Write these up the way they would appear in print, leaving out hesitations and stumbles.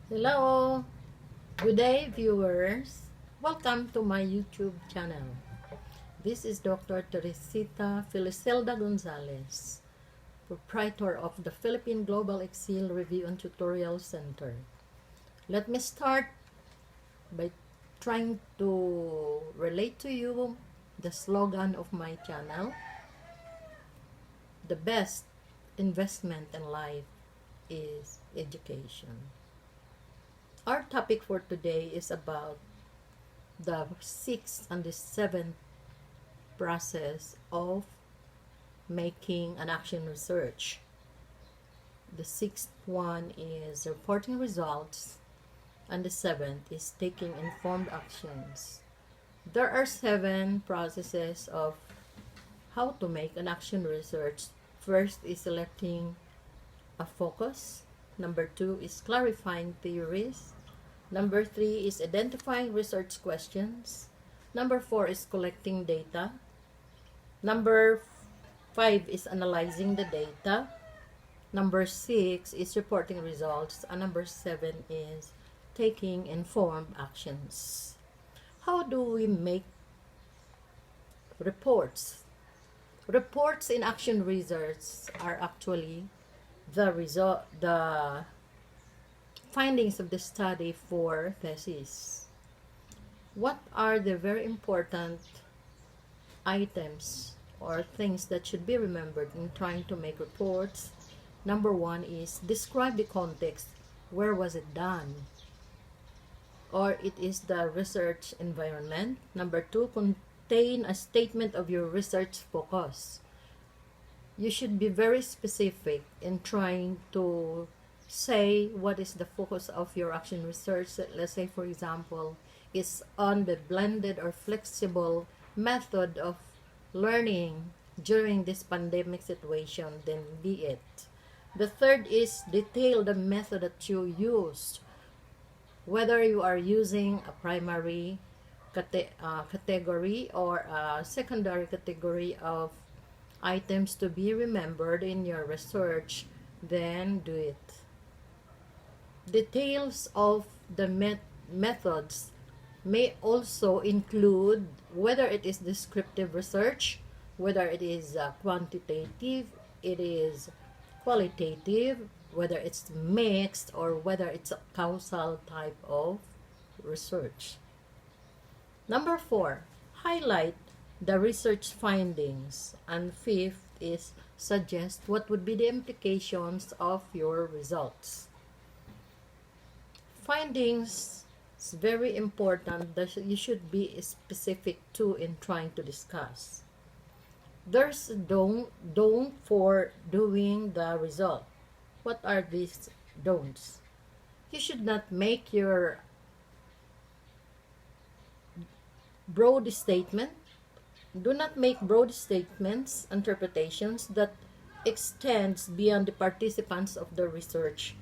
Hello, good day viewers. Welcome to my YouTube channel. This is Dr. Teresita Felicilda Gonzales, proprietor of the Philippine Global Excel Review and Tutorial Center. Let me start by trying to relate to you the slogan of my channel. The best investment in life is education. Our topic for today is about the sixth and the seventh process of making an action research. The sixth one is reporting results, and the seventh is taking informed actions. There are 7 processes of how to make an action research. First is selecting a focus. Number 2 is clarifying theories. Number 3 is identifying research questions. Number 4 is collecting data. Number 5 is analyzing the data. Number 6 is reporting results. And number 7 is taking informed actions. How do we make reports? Reports in action research are actually the findings of the study for thesis. What are the very important items or things that should be remembered in trying to make reports? Number 1 is describe the context. Where was it done? Or it is the research environment. Number 2, contain a statement of your research focus. You should be very specific in trying to say what is the focus of your action research. Let's say, for example, is on the blended or flexible method of learning during this pandemic situation, then be it. The third is detail the method that you used, whether you are using a primary category or a secondary category of items to be remembered in your research, then do it. Details of the methods may also include whether it is descriptive research, whether it is quantitative, it is qualitative, whether it's mixed, or whether it's a causal type of research. Number 4, highlight the research findings. And 5th is suggest what would be the implications of your results. Findings is very important that you should be specific to in trying to discuss. There's don't for doing the result. What are these don'ts? You should not make your broad statement. Do not make broad statements, interpretations that extends beyond the participants of the research.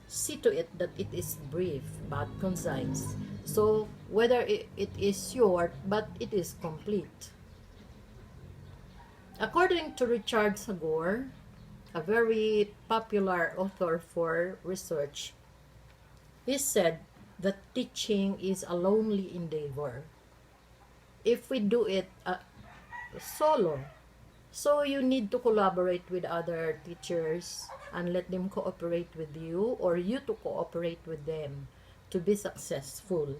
See to it that it is brief but concise. So whether it is short, but it is complete. According to Richard Sagor, a very popular author for research, he said that teaching is a lonely endeavor. If we do it solo, so you need to collaborate with other teachers and let them cooperate with you, or you to cooperate with them to be successful.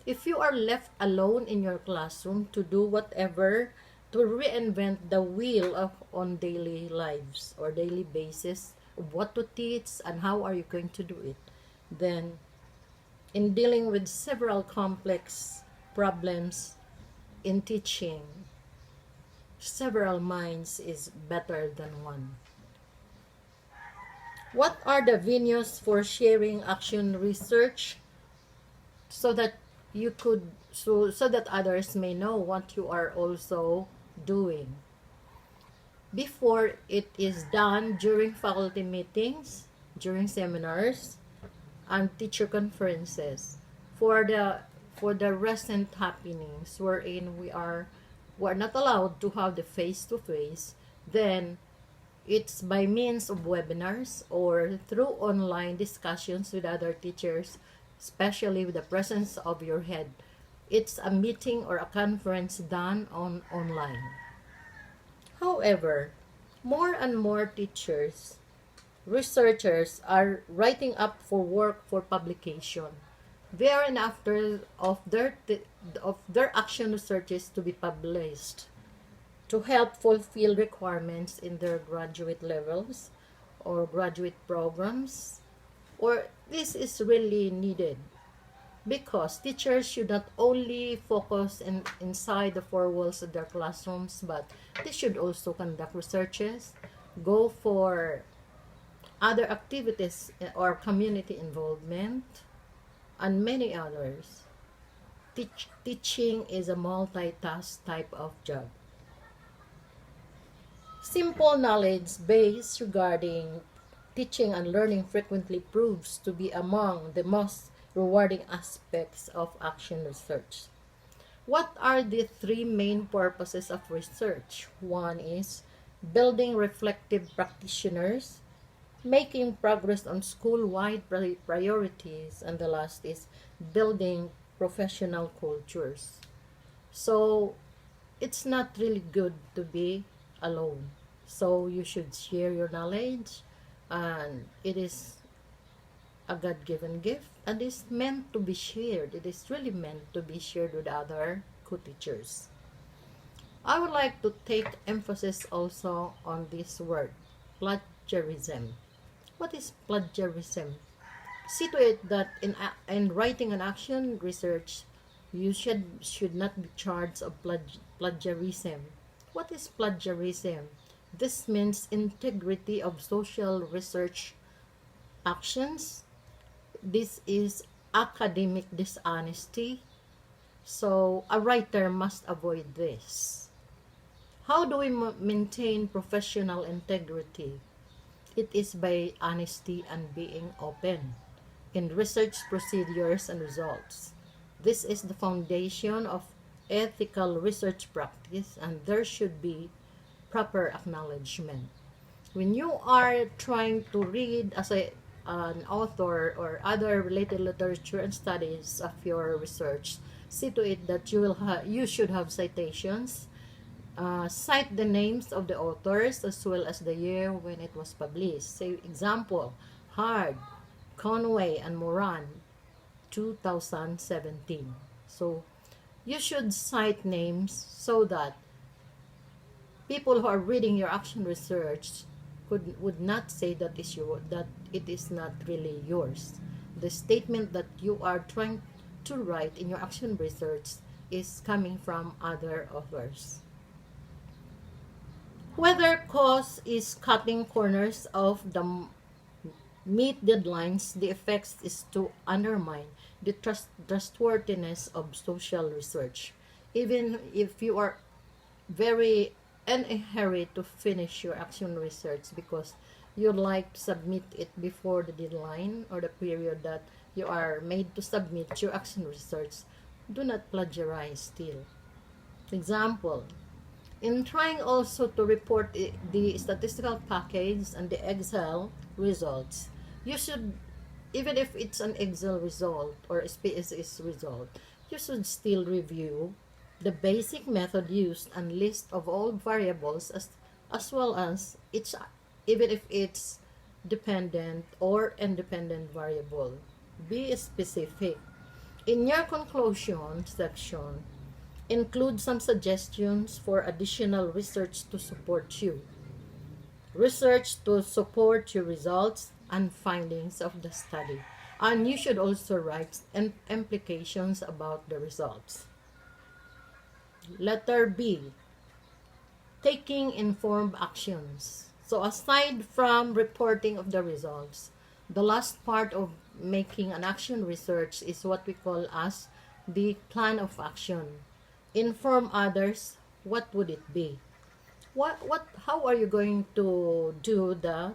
If you are left alone in your classroom to do whatever, to reinvent the wheel on daily lives or daily basis of what to teach and how are you going to do it, then in dealing with several complex problems in teaching, several minds is better than one. What are the venues for sharing action research so that you could so that others may know what you are also doing? Before it is done during faculty meetings, during seminars, and teacher conferences. For the recent happenings wherein we're not allowed to have the face-to-face, then It's by means of webinars or through online discussions with other teachers, especially with the presence of your head. It's a meeting or a conference done online. However, more and more teachers, researchers are writing up for work for publication. They are in after of their action researches to be published to help fulfill requirements in their graduate levels or graduate programs, or this is really needed because teachers should not only focus inside the four walls of their classrooms, but they should also conduct researches, go for other activities or community involvement, and many others. Teaching is a multitask type of job. Simple knowledge base regarding teaching and learning frequently proves to be among the most rewarding aspects of action research. What are the three main purposes of research? One is building reflective practitioners, making progress on school-wide priorities, and the last is building professional cultures. So, it's not really good to be alone. So, you should share your knowledge, and it is a God-given gift and is meant to be shared. It is really meant to be shared with other co-teachers. I would like to take emphasis also on this word, plagiarism. What is plagiarism? See to it that in writing an action research, you should not be charged of plagiarism. What is plagiarism? This means integrity of social research actions. This is academic dishonesty. So a writer must avoid this. How do we maintain professional integrity? It is by honesty and being open in research procedures and results. This is the foundation of ethical research practice, and there should be proper acknowledgement. When you are trying to read as an author or other related literature and studies of your research, see to it that you should have citations. Cite the names of the authors as well as the year when it was published. Say example, Hard, Conway, and Moran, 2017. So you should cite names so that people who are reading your action research would not say that it is not really yours. The statement that you are trying to write in your action research is coming from other authors. Whether cause is cutting corners of the meet deadlines, the effects is to undermine the trustworthiness of social research. Even if you are very in a hurry to finish your action research because you'd like to submit it before the deadline or the period that you are made to submit your action research, do not plagiarize still. Example, in trying also to report the statistical package and the Excel results, you should, even if it's an Excel result or a SPSS result, you should still review the basic method used and list of all variables as well as even if it's dependent or independent variable. Be specific. In your conclusion section, include some suggestions for additional research to support you. Research to support your results and findings of the study. And you should also write implications about the results. Letter B, taking informed actions. So aside from reporting of the results, the last part of making an action research is what we call as the plan of action. Inform others. What would it be? How are you going to do the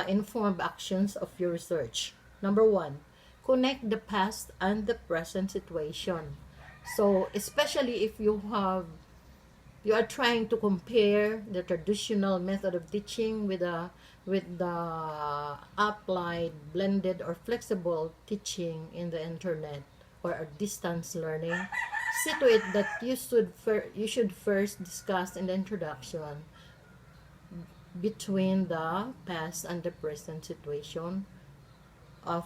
informed actions of your research? Number one, connect the past and the present situation. So especially if you are trying to compare the traditional method of teaching with the applied, blended, or flexible teaching in the internet or a distance learning, see to it that you should first discuss in the introduction between the past and the present situation of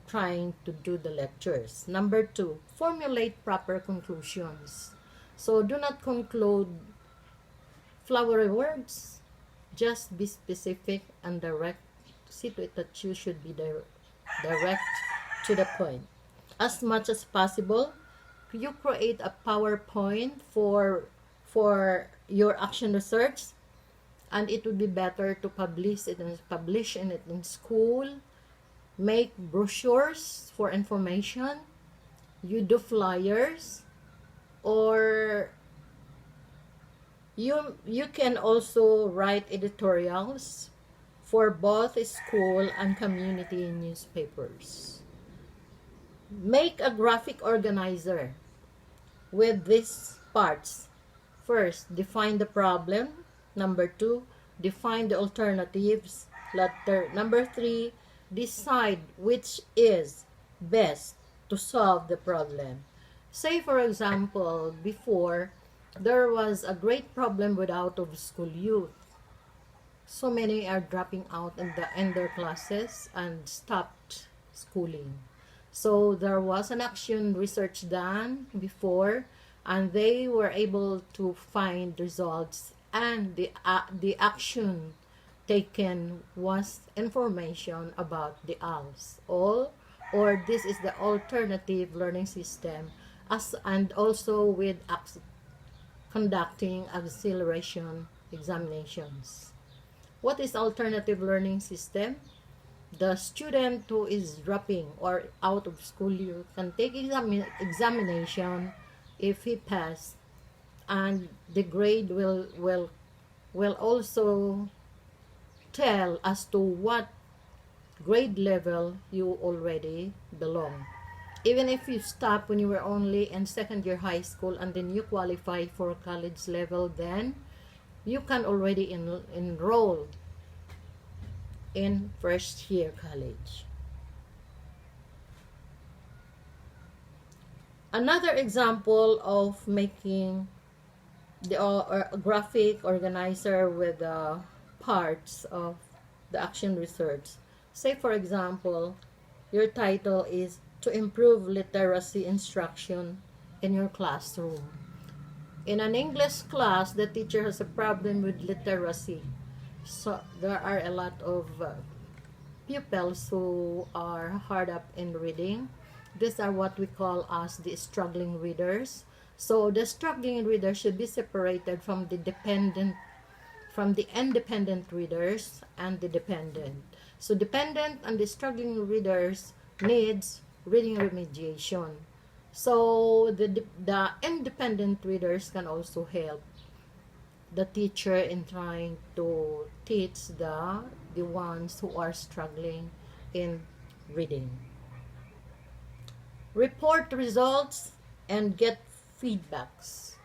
trying to do the lectures. Number 2, formulate proper conclusions. So do not conclude flowery words. Just be specific and direct. See to it that you should be direct to the point. As much as possible, you create a PowerPoint for your action research, and it would be better to publish it in school. Make brochures for information. You do flyers, or you can also write editorials for both school and community newspapers. Make a graphic organizer with these parts. First, define the problem. Number 2, define the alternatives. Number 3, decide which is best to solve the problem. Say, for example, before, there was a great problem with out-of-school youth. So many are dropping out in their classes and stopped schooling. So there was an action research done before, and they were able to find results, and the action taken was information about the ALS, or this is the alternative learning system, and also with conducting acceleration examinations. What is alternative learning system? The student who is dropping or out of school year can take examination. If he passed, and the grade will also tell as to what grade level you already belong. Even if you stop when you were only in second year high school and then you qualify for college level, then you can already enroll in first year college. Another example of making the graphic organizer with the parts of the action research. Say, for example, your title is to improve literacy instruction in your classroom. In an English class, the teacher has a problem with literacy. So there are a lot of pupils who are hard up in reading. These are what we call as the struggling readers. So the struggling readers should be separated from the independent readers and the dependent. So dependent and the struggling readers needs reading remediation. So the independent readers can also help the teacher in trying to teach the ones who are struggling in reading. Report results and get feedbacks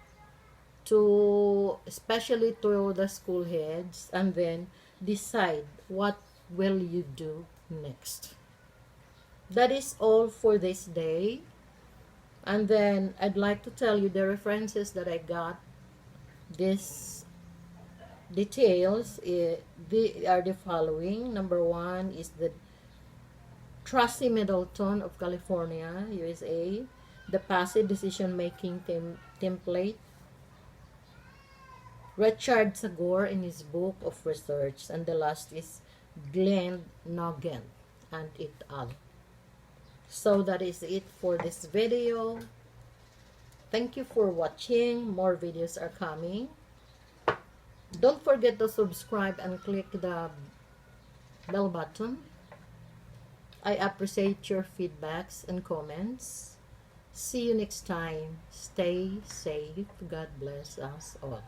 especially to the school heads, and then decide what will you do next. That is all for this day. And then I'd like to tell you the references that I got. These details they are the following. Number 1 is the Tracy Middleton of California, USA, the passive decision-making template. Richard Sagor in his book of research, and the last is Glenn Nugent and et al. So that is it for this video. Thank you for watching. More videos are coming. Don't forget to subscribe and click the bell button. I appreciate your feedbacks and comments. See you next time. Stay safe. God bless us all.